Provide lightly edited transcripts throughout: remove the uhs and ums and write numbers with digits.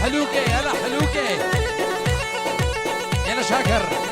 حلوكي يلا حلوكي يلا شاكر.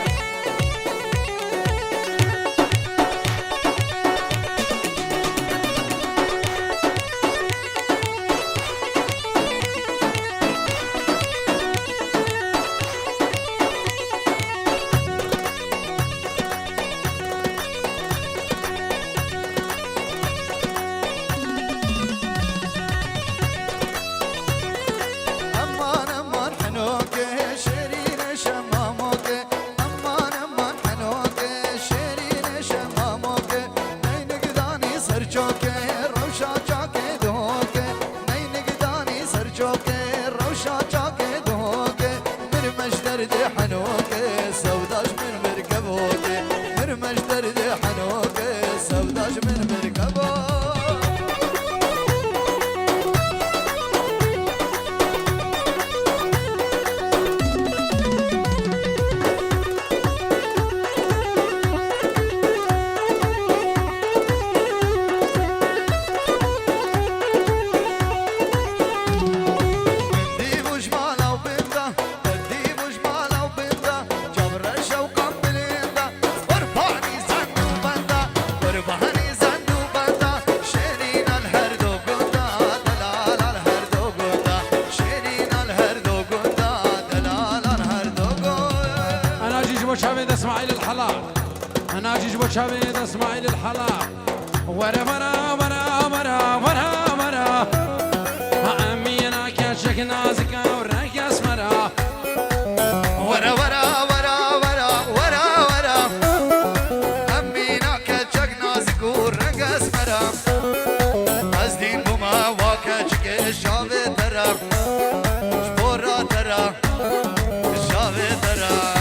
شابيد اسماعيل الحلاق انا جيجبو شابيد اسماعيل الحلاق ورا ورا ورا ورا ورا ورا امي انا كاشك نازك وراك اسمرا ورا ورا ورا ورا ورا ورا امي انا كاشك نازك وراك اسمرا ازدين بما واكاشك شابيد ترى شبورا ترى شابيد ترى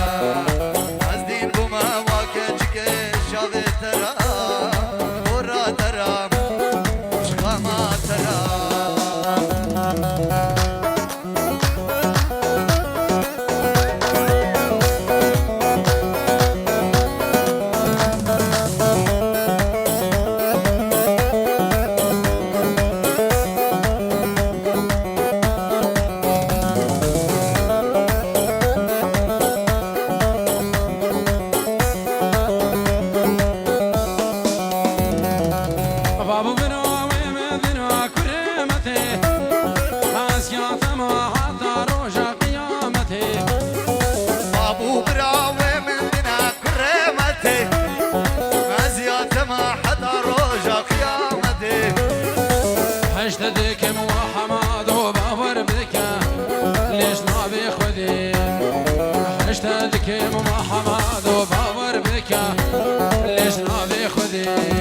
اشتدك محمد وبابر بك ليش نبي خدي اشتدك محمد وبابر بك ليش نبي خدي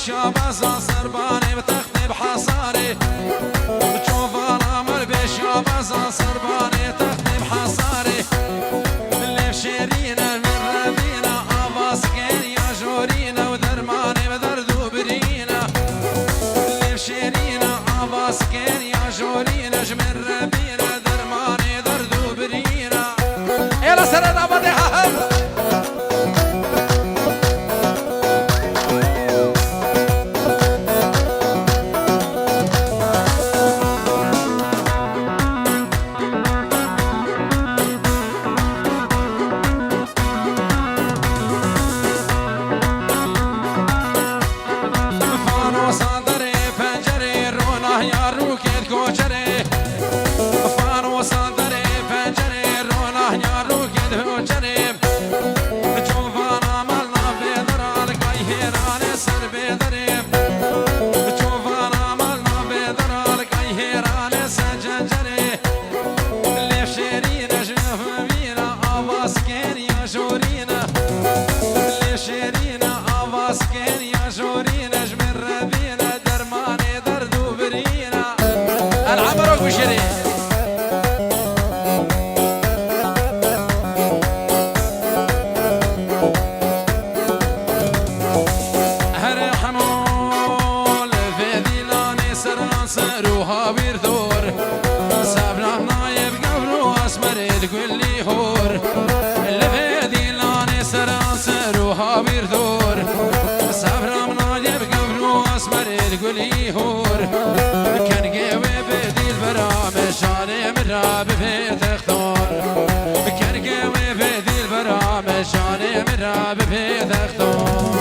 شابازا سرباني بتختي بحصاري بتشوف الامر بشابازا سرباني تختي بحصاري اللي بشيرينا من ربينا اباسكين يا جورينا ودرماني بدردو برينا اللي بشيرينا اباسكين يا جورينا جمن ربينا درماني دردو برينا يلا سرنا بديها سروها بيرثور سابنا نايب قبرو اسمر تقول لي هور اللي بيدي لاني سروها بيرثور سابنا نايب قبرو اسمر تقول لي هور كان قوي بدي البرامج شاني مراب في تختار كان قوي بدي البرامج شاني مراب في تختار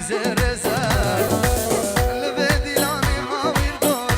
Zerre zar, le vedi la mi ha virdo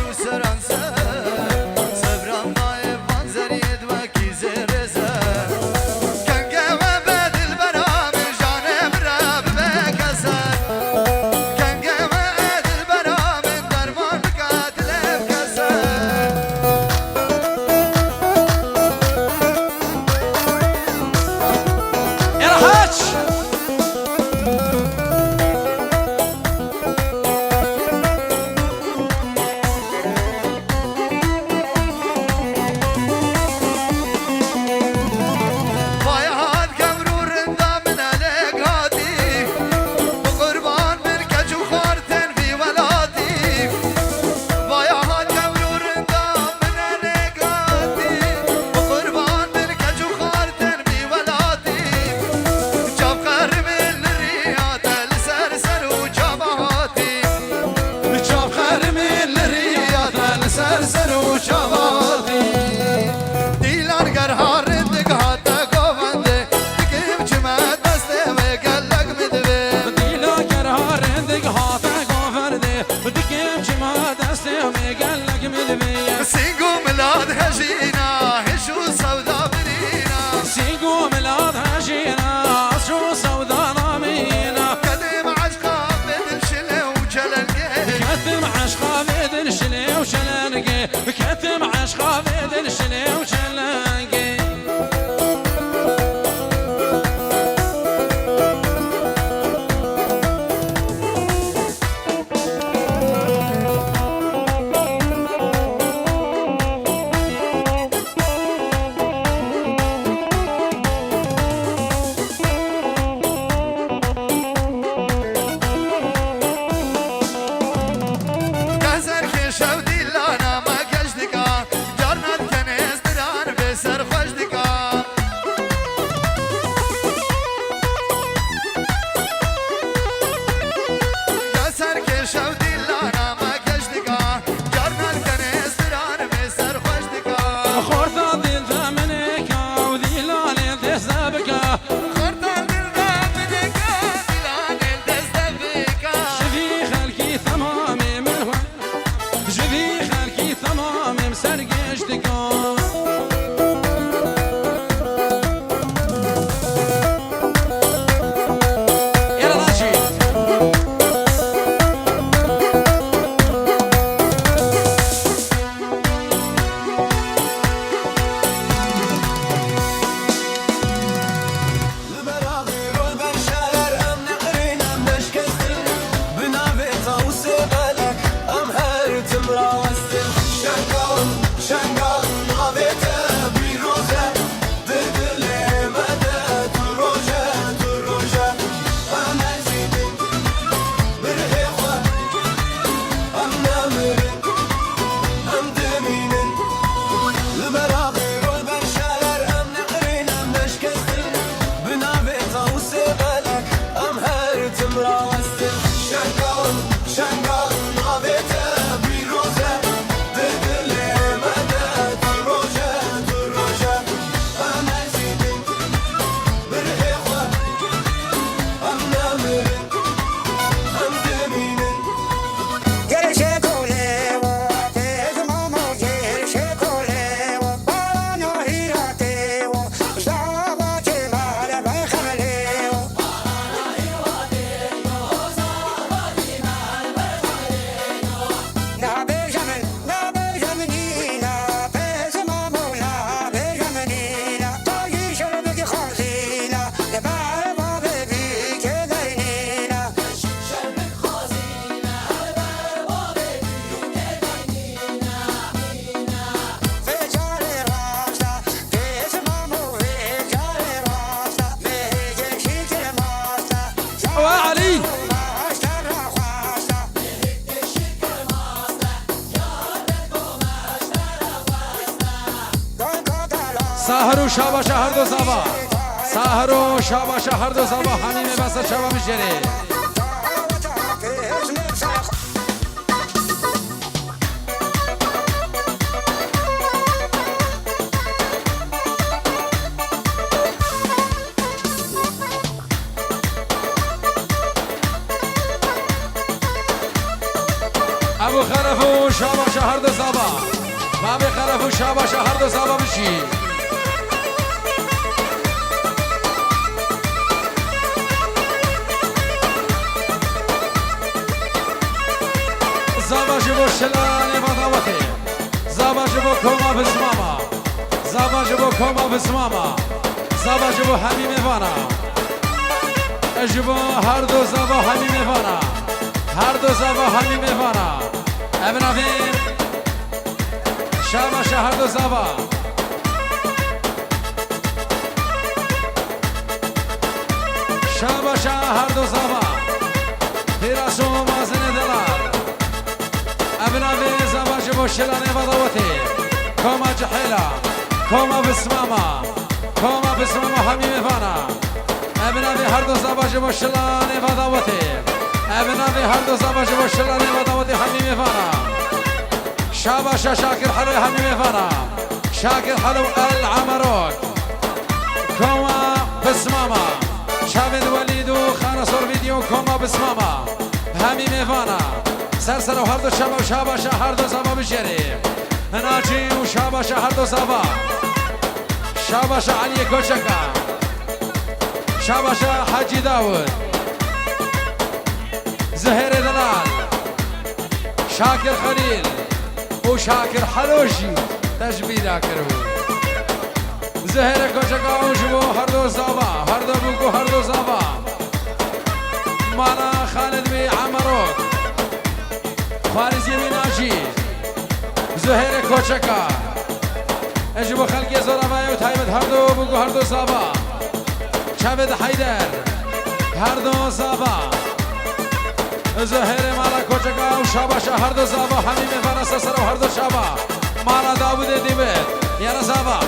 سهر و شاباش هر دو زبا سهر و شاباش هر دو زبا همین بس شبا میشری ابو خرف و شاباش هر دو زبا بابی خرف و شاباش هر دو زبا میشی زباش بو شلانی بداوتی زباش بو کما بسماما زباش بو کما بسماما زباش بو همین وانا اجبو هر دو زبا همین وانا هر دو زبا همین وانا ابن افین شاباش هر دو زبا شاباش هر دو زبا تیراسو مازن دلار ابن افین زباش بو شلانی بداوتی کما جحیلا کما بسماما همین وانا ابن افین هر دو زباش بو شلانی بداوتی ابن افین هر دو زباش بو شلانی بداوتی همین وانا شاباش شاكر حلو همین وانا شاكر حلو العمروك كوما بسماما شابد وليد وخانا صور فيديو كوما بسماما همین وانا سرسر و هر دو شبا و شاباش هر دو زبا بشری ناجی و شاباش هر دو زبا شاباش علی کوچکا شاباش حاجی داود زهير دلال شاكر خليل وشاكر حلوشي تجبيدا كرو زهير کوچکا وجبو هر دو زبا هر دو بوكو هر دو زبا مانا خالد بي عمروك فارس يميناجي زهير کوچکا اجبو خلقي زراباي وتايبت هر دو بوكو هر دو زبا شابد حيدر هر دو زبا زهير مالا کوچکا و شاباش هر دو زبا همین وانا سسر و هر دو شابا مالا داود دیبت یارا زبا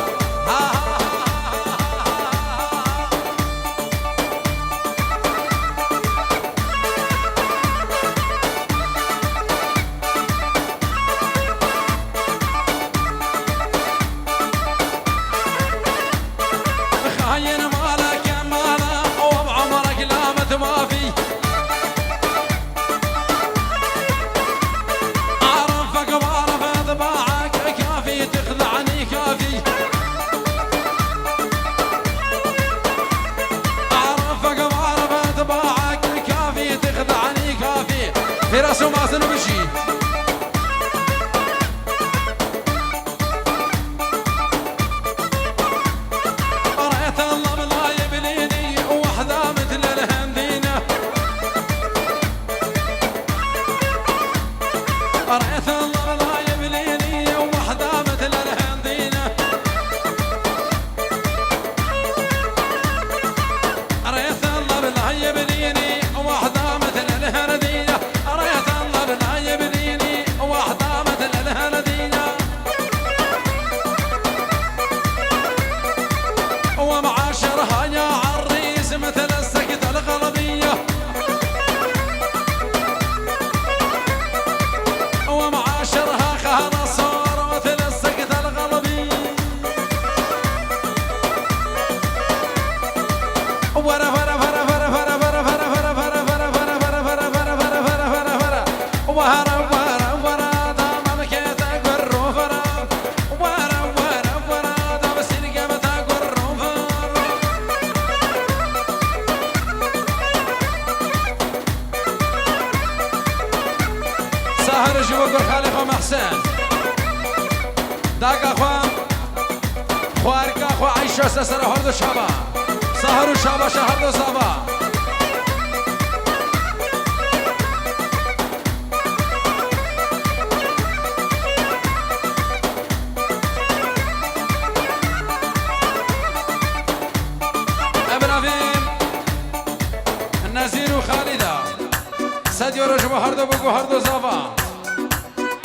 خاين مالك يا مالا وبعمرك لامت ما في عرفك وعرف طباعك كافي تخدعني كافي عرفك وعرف طباعك كافي تخدعني كافي في راسه مازن بشي رأيت الله بالله يبليني وحدة مثل الهندينة رأيت الله بالله يبليني وحدة مثل الهندينة رأيت الله بالله يبليني وحدة مثل الهندينة رأيت الله بالله يبليني سهر جوگو خالق و محسن داگا خوام خوارگا خو عیشو سسر هر دو شبا سهر و شبا شهر دو زبا النزير وخالدة سد يورج هردو بقو هردو زافا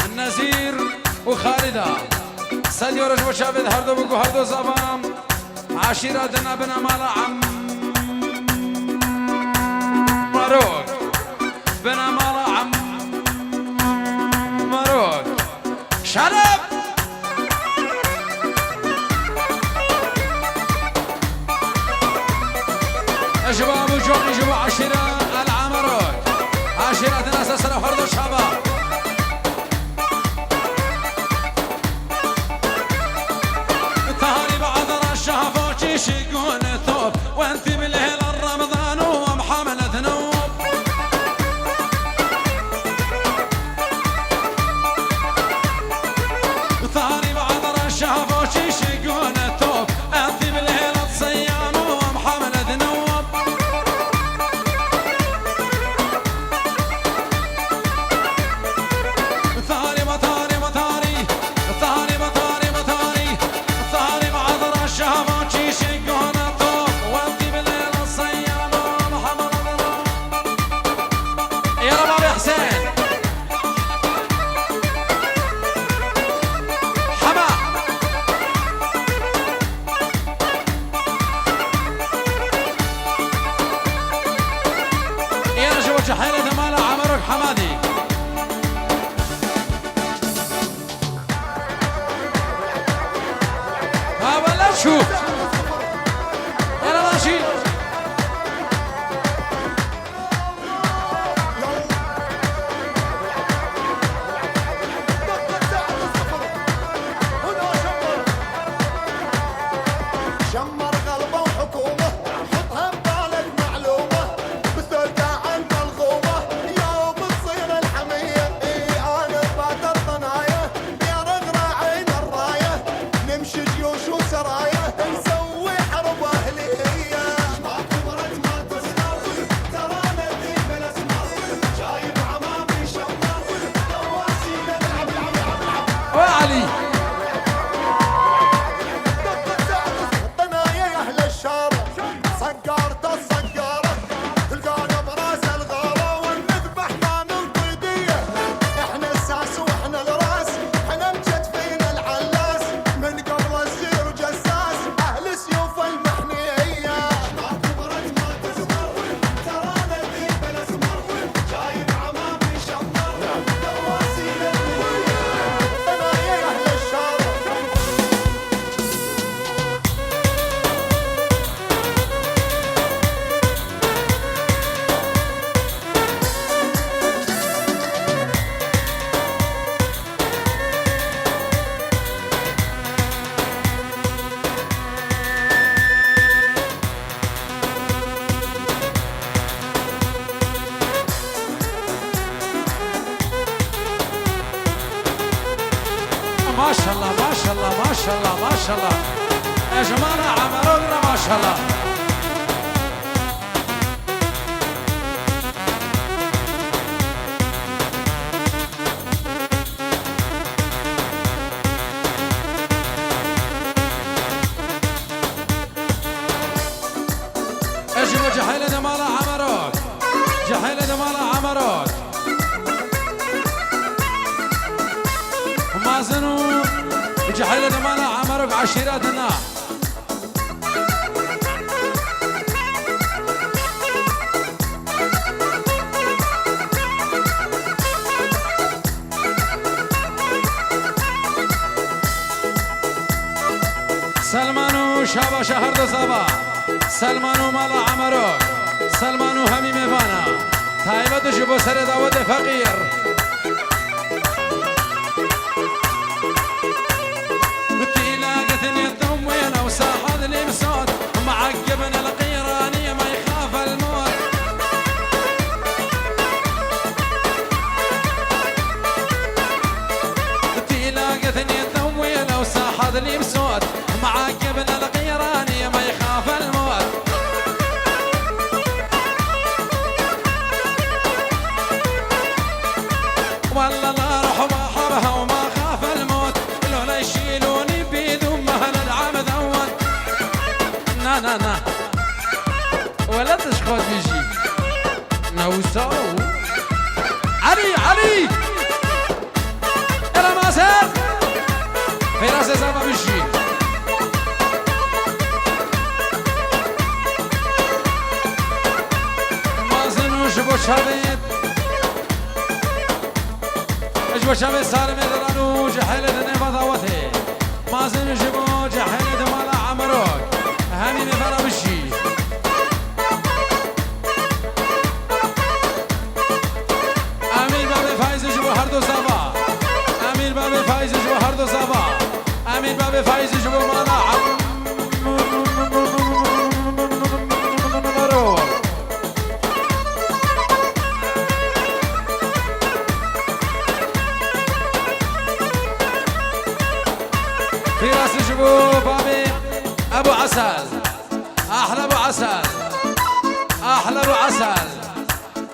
النزير وخالدة سد يورج وشابد هردو بقو هردو زافا عشيرتنا بنا مالا عم مروك بنا مالا عم مروك شرب شباب وجوع يجوا عشيرة العمروك عشيرة ناس سنة فرد الشباب تهاني بعد رشها فوقي شيقون ثوب وانت بالليل الرمضان ومحملة ذنوب تهاني بعد رشها فوقي شيقون ثوب انت بالليل الصيام ومحملة ذنوب حيلة مالا عمرك حمادي ها ولا شوف يلا ماشي شمر قلبه وحكومه حطها ببالك معلومه بترجع عند الغومه يوم تصير الحميه انا بات الطنايه بيرغ راعين الرايه نمشي جيوش وسرايا نسوي حرب اهليه ما كبرت ما تصنع ترانا ذيب الاسماء جايب عمامي شمر دواسينا لعب وعلي سكرت السكارة تلقانا براس الغارة ونذبح ما نلقي دية احنا الساس واحنا الراس احنا مجدفين العلاس من قبل الزير جساس اهل سيوف المحنية ما كبرت ما تسمر ترانا ذيب الاسمر جايب عمامي شمر دواسين الدنيا انا يا اهل الشارع ما شاء الله ما شاء الله ما شاء الله ما شاء الله يا جماعة عمرونا ما شاء الله اجيبوا جحيلة دمالة عمروك جحيلة دمالة عمروك مازنوا جحيلة دمالة عمروك عشيراتنا سلمانو شابا شهر دو زبا سلمانو مالا عمروك سلمانو همي ميفانا تايبة جبو سر داود فقير بتلاقتني الدم وين وساحد لي بصوت معقبنا القيراني ما يخاف الموت نوساو علي علي إلى مازال في راس زابا بشي مازن وشبو شابت اجبو شابت سالم درانو جحيلة نفضاوته مازن وشبو جحيلة مالا عمروك همي مفرا بشي امیر بابی فایز جو هر دو زبا امیر بابی فایز جو هر دو زبا امیر بابی فایز جو مالا عمرو في راس جو بابي ابو عسل احلى ابو عسل احلى ابو عسل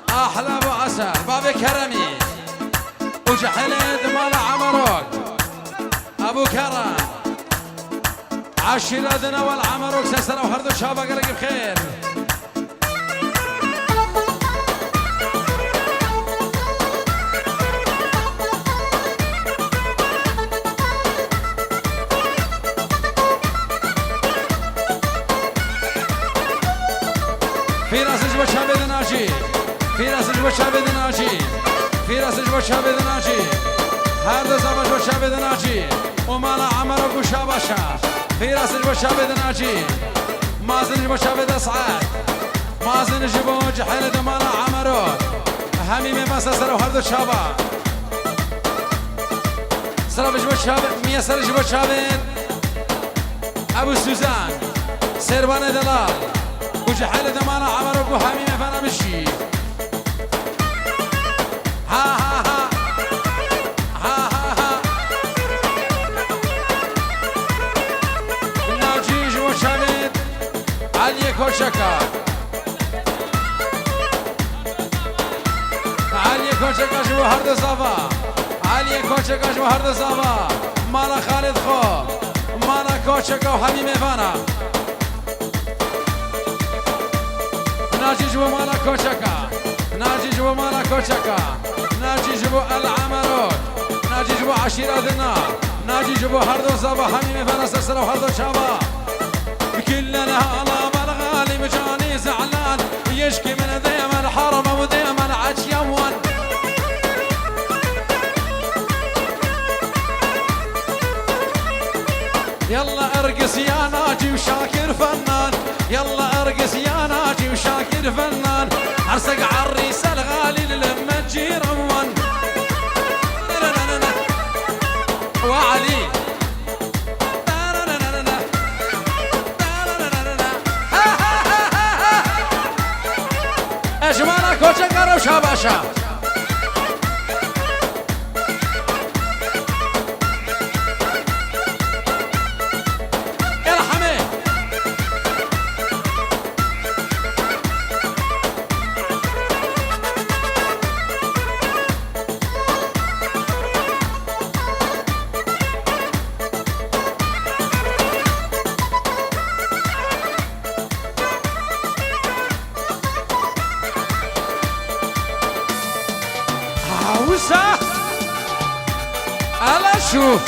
احلى ابو عسل بابي كرمي وجحلد مال عمروك ابو كرم عشيرتنا والعمروك سنسنا وهردو شابا قلق بخير في راس جبا شابد ناجي في راس جبا شابد ناجي في راس جبا شابد ناجي هر دو زبا جبا شابد ناجي ومالا عمرو وشاباشا في راس جبا شابد ناجي مازن جبا شابد اسعاد مازن جبا جحيلة مالا عمرو همي مماسا سرو هر دو شابا سرو جبا شابد ميسر جبا شابد ابو سوزان سيروان دلال وجحيلة مالا عمرو وهمي مفانا بشي ها ها ها ها ها ها ناجيج وشابد علي كوشكا علي كوشكا جو هرد صفا علي كوشكا جو هرد صفا مالا خالد خو مالا كوشكا وهمي مفانا ناجي جبو مالا كوشكا ناجي جبو مالا كوشكا ناجي جبو العمروك ناجي جبو عشيرتنا ناجي جبو هردو زبا همي مفانا سلسلة وهردو شابا كلنا على بالغالي مجاني زعلان يشكي من ديما الحرم وديما العج يمون يلا ارقص يا ناجي وشاكر فنان يلا ارقص يا ناجي وشاكر فنان عرسك عالريس الغالي للمة تجي روان وعلي اجمالا كوچه كارو شاباشا ألا شوف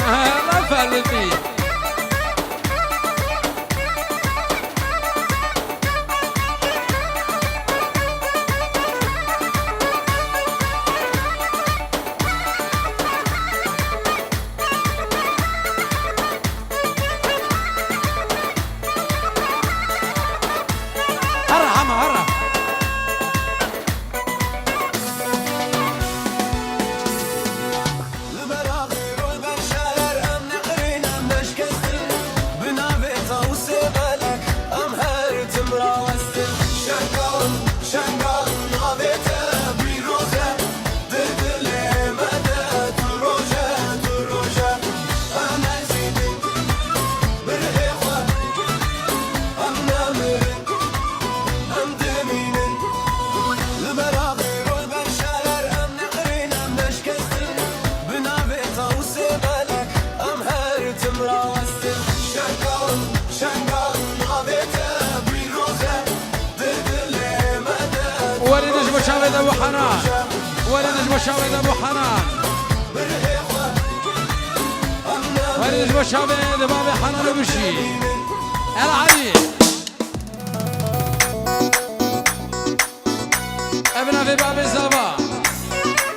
ألا فلتي شاوید ابو حنان ولدش بشاوید ابو حنان ولدش بشاوید باب حنان بشي العلي ابن في باب الزبا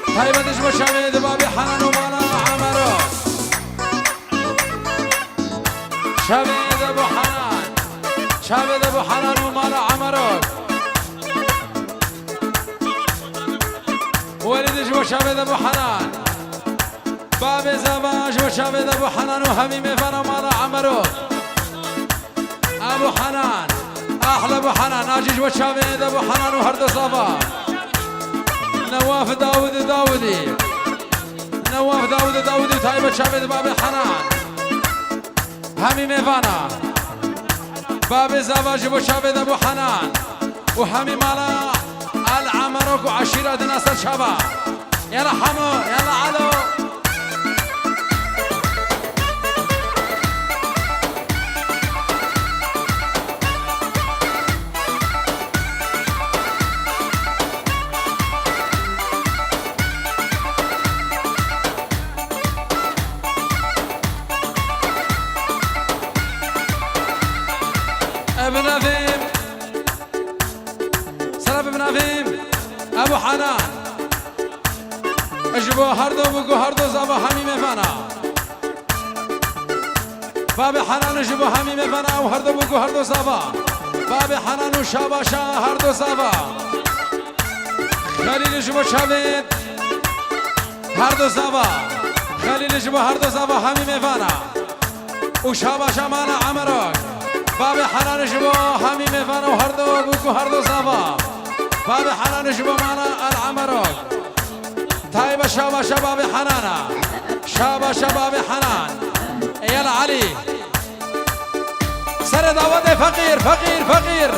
طيبتش بشاوید باب حنان ومالا عمرو شاوید ابو حنان شاوید ابو حنان ومالا عمرو ولدش وشابد ابو حنان باب زواج وشابد ابو حنان وهميم فانا مالا عمرو ابو حنان احلى ابو حنان ناجج وشابد ابو حنان وهرد صفا نواف داودي نواف داودي تايب شابد باب حنان هميم فانا باب زواج وشابد ابو حنان وهميم مالا العمرك وعشيرة ناس الشباب يلا حمو يلا علو ابن أفيم سلام ابن أفيم ابو حنان اجبو هردو بگو هردو زبا همي مفانا باب حنان اجبو همي مفانا او هردو بگو هردو زبا باب حنان و شاباشا هردو زبا خليل اجبو شابید هردو زبا خليل اجبو هردو زبا همي مفانا و شاباشا مانا عمرك باب حنان اجبو همي مفانا و هردو بگو هردو زبا باب حنان شباب معنا العمرك طيب شباب شباب حنانا شباب شباب حنان يلا علي سر داود فقير فقير فقير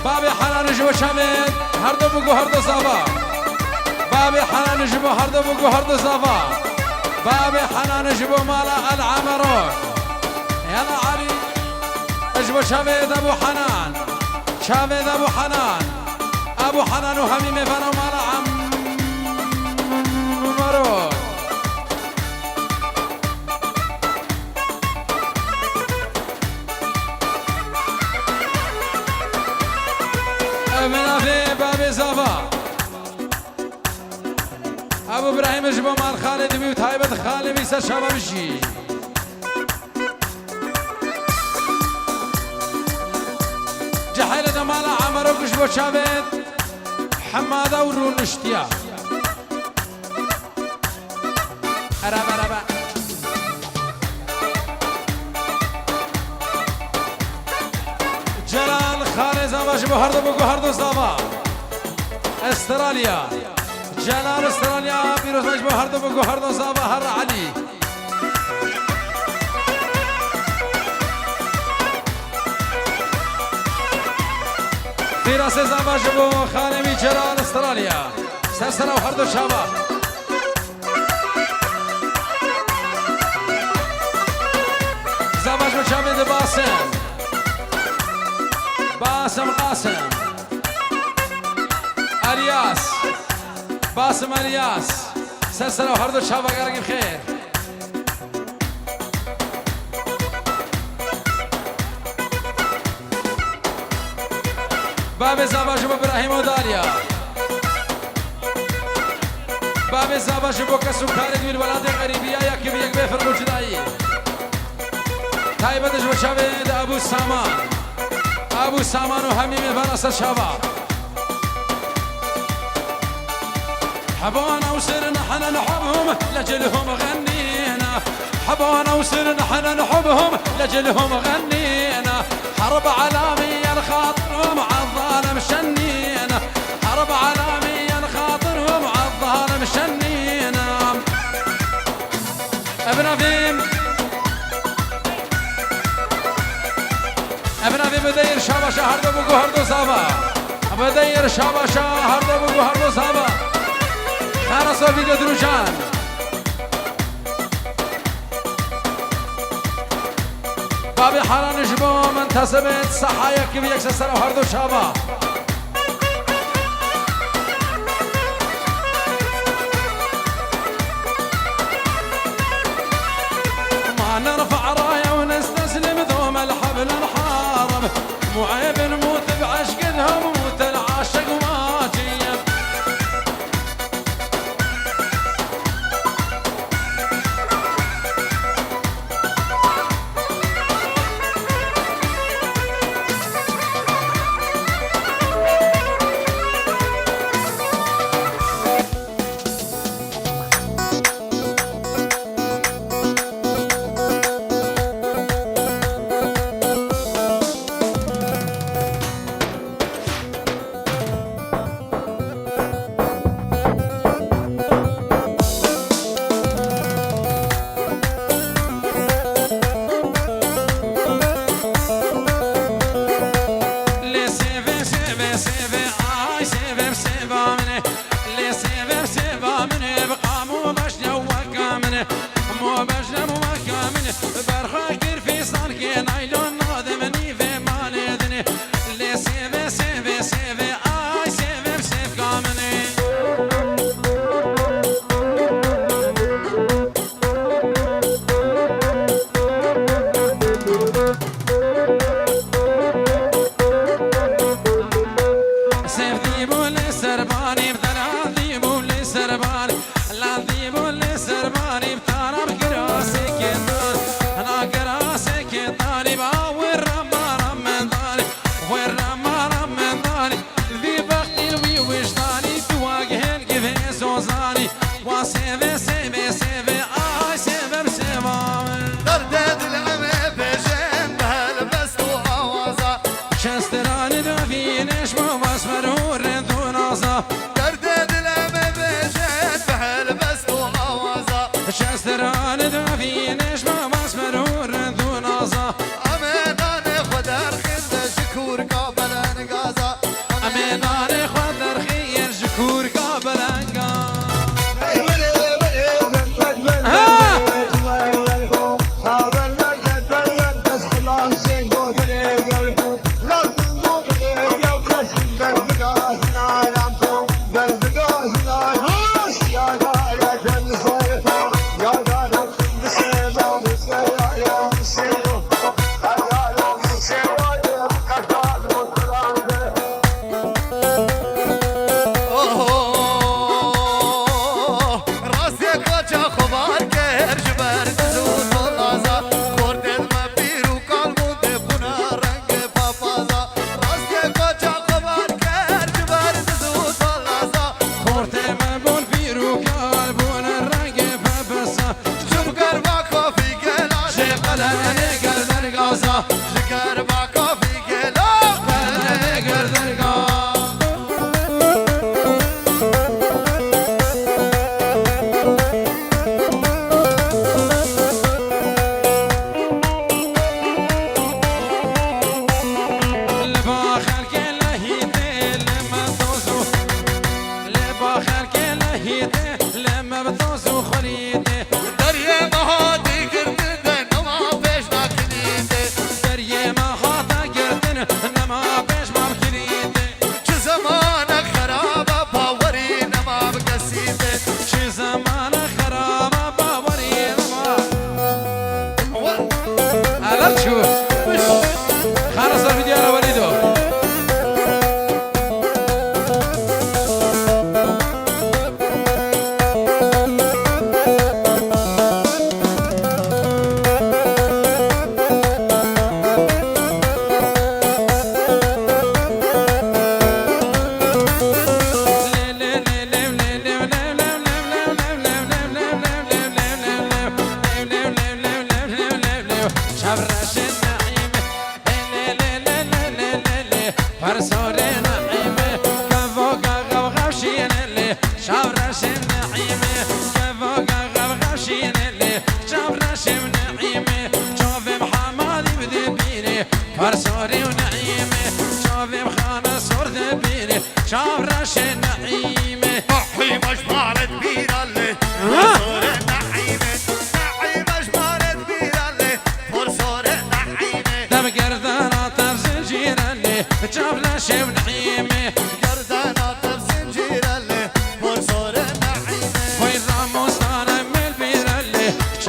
باب حنان شباب شمد هردو بگو هردو صافا باب حنان شباب هردو بگو هردو صافا باب حنان شباب مالا العمرك يلا علي شباب شمد ابو حنان شمد ابو حنان ابو حنان وهميم فانا ومالا عمرو ابن في باب زفا ابو ابراهيم جبو مال خالد بي وتايبت خالد بيسا شباب الشي جحيلة مالا عمرو كشبو شابت حمادة ورون اشتيا أرابا أرابا جلال خالد زواج بهردو بگو هردو صافا استراليا جلال استراليا بيروز ماش بهردو بگو هردو صافا هر علي فراس زواج بو خانمي جلال استراليا سرسنا وهردو شابا زواج بو شابد باسم قاسم الياس باسم الياس سرسنا وهردو شابا قرقي بخير باب زواج ابراهيم وداليا باب زواج ابو كسو خالد من البلاد الغريبيه يا كيف يكبي فرقو جداي تايبتش وشابد ابو سامان وهميم فراس الشباب حبونا وصرنا حنا نحبهم لجلهم غنينا حبونا وصرنا حنا نحبهم لجلهم غنينا حرب عالمية الخاطرهم عالظالم شنينا حرب عالمية الخاطرهم عالظالم شنينا ابن أفيم بدير شابا شهردو بگو هردو صافا بدير شابا شهردو بگو هردو صافا خرصو فيديو دروشان بابي حران جبو منتسبت صحايا كيف يكسر وهردو شابا مو عيب نموت بعشقها موت العاشق ما جيب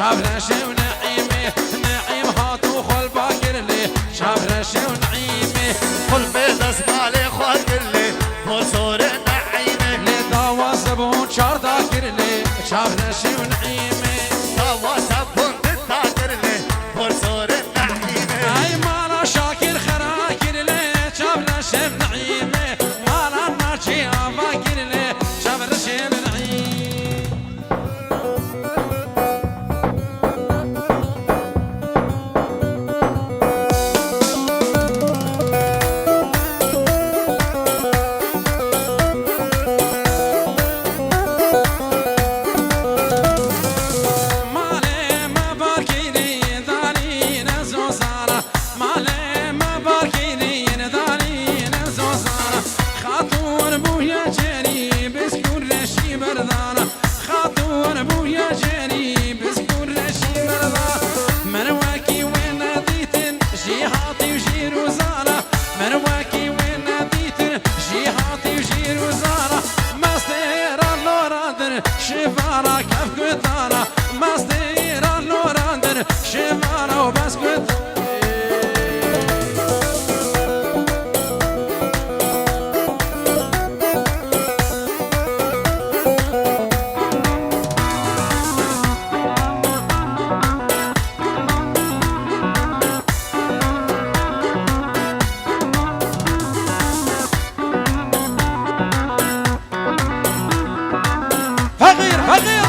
شافرش ونعيمه نعيم هاتو خل باكر لي شافرش ونعيمه برسور نعيمه لداوا زبون چار داكر لي شابرشي ونعيمه دوا سبون تتاكر لي برسور نعيمه اي مالا شاكر خراكر لي شابرشي ونعيمه مالا ناجي افاكر لي شابرشي ونعيمه شفارة كف قدارة مصدر النوراندر شفارة وبس قدارة فقير فقير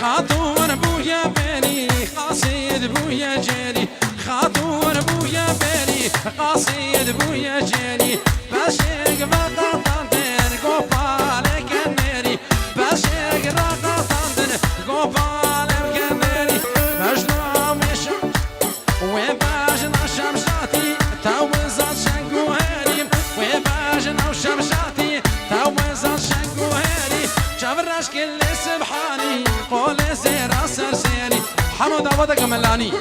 خاطور بويا بيري قصيد بويا جري خاطور بويا بيري قصيد بويا جري بشيق بقطندن قوبالك النيري بشيق رقطندن قوبالك النيري مجنون مشم وباجنا شمشاتي توزت شنقو هاري وباجنا وشمشاتي توزت شنقو هاري جبرش كل سبحاني قول زيرا سرسيري حمد عوضك ملاني